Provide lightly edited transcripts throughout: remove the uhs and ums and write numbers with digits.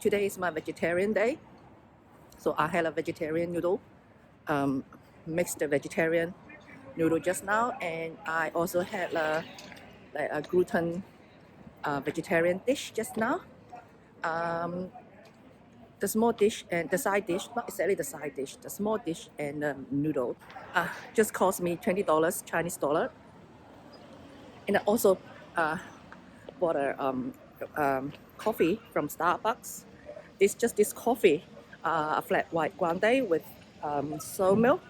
today is my vegetarian day, so I had a vegetarian noodle, mixed vegetarian noodle just now, and I also had a gluten vegetarian dish just now. The small dish and the side dish, not exactly the side dish, the small dish and the noodle just cost me $20 Chinese dollar. And I also bought a coffee from Starbucks. This coffee, a flat white grande with soy milk.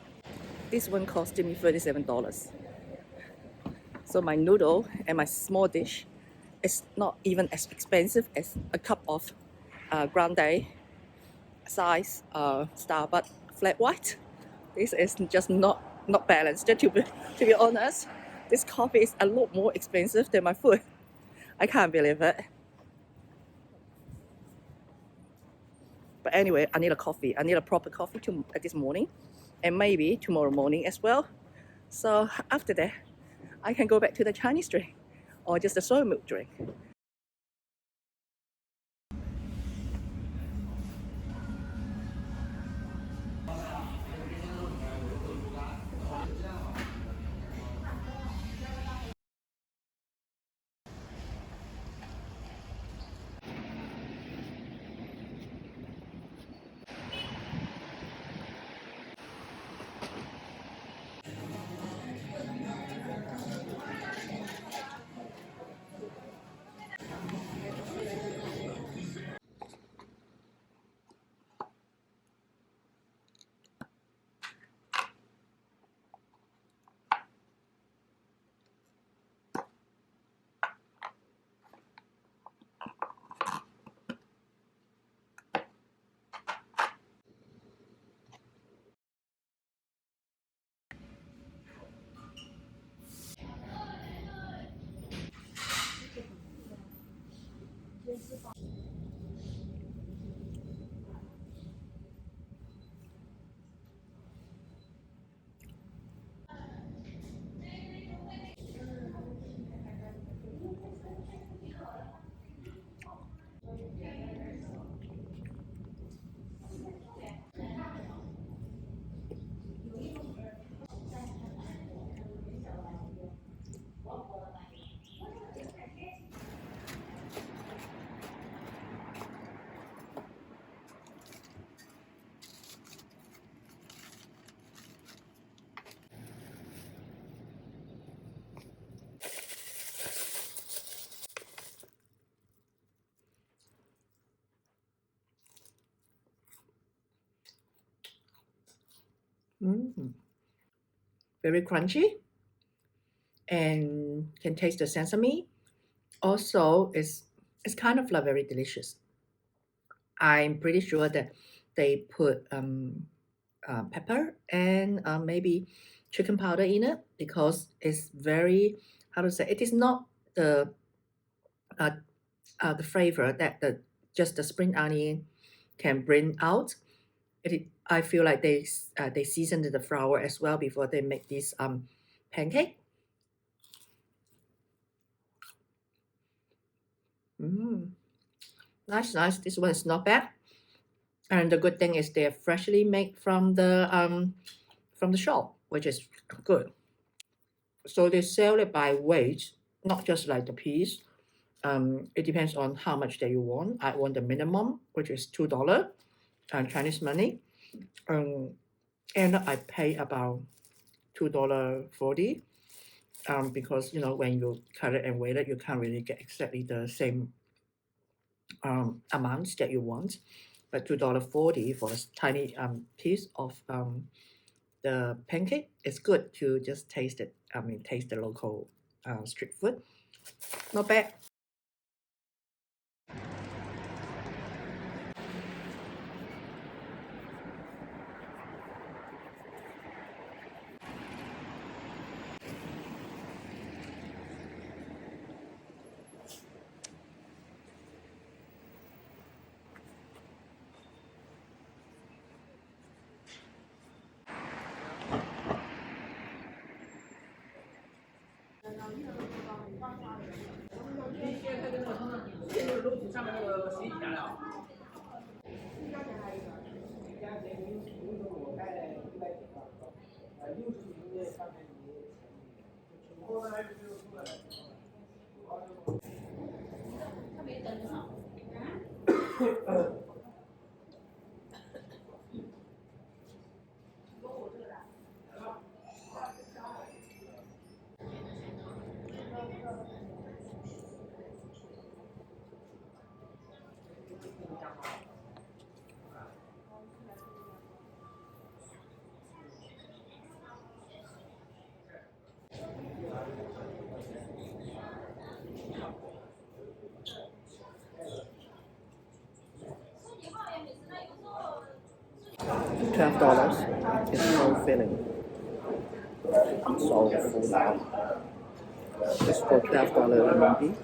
This one costed me $37. So my noodle and my small dish is not even as expensive as a cup of grande size Starbucks flat white. This is just not balanced. To be honest, this coffee is a lot more expensive than my food. I can't believe it. But anyway, I need a coffee. I need a proper coffee this morning, and maybe tomorrow morning as well. So after that, I can go back to the Chinese drink or just a soy milk drink. Very crunchy and can taste the sesame. Also, it's kind of like very delicious. I'm pretty sure that they put pepper and maybe chicken powder in it because it's very, how to say, it is not uh, the flavor that just the spring onion can bring out. I feel like they seasoned the flour as well before they make this pancake. Nice. This one is not bad. And the good thing is they're freshly made from the shop, which is good. So they sell it by weight, not just like the piece. It depends on how much that you want. I want the minimum, which is $2 Chinese money. And I pay about $2.40 because when you cut it and weigh it, you can't really get exactly the same amounts that you want. But $2.40 for a tiny piece of the pancake, it's good to just taste it. Taste the local street food. Not bad. $12. It's so filling. I'm so full now. Just for $12 renminbi.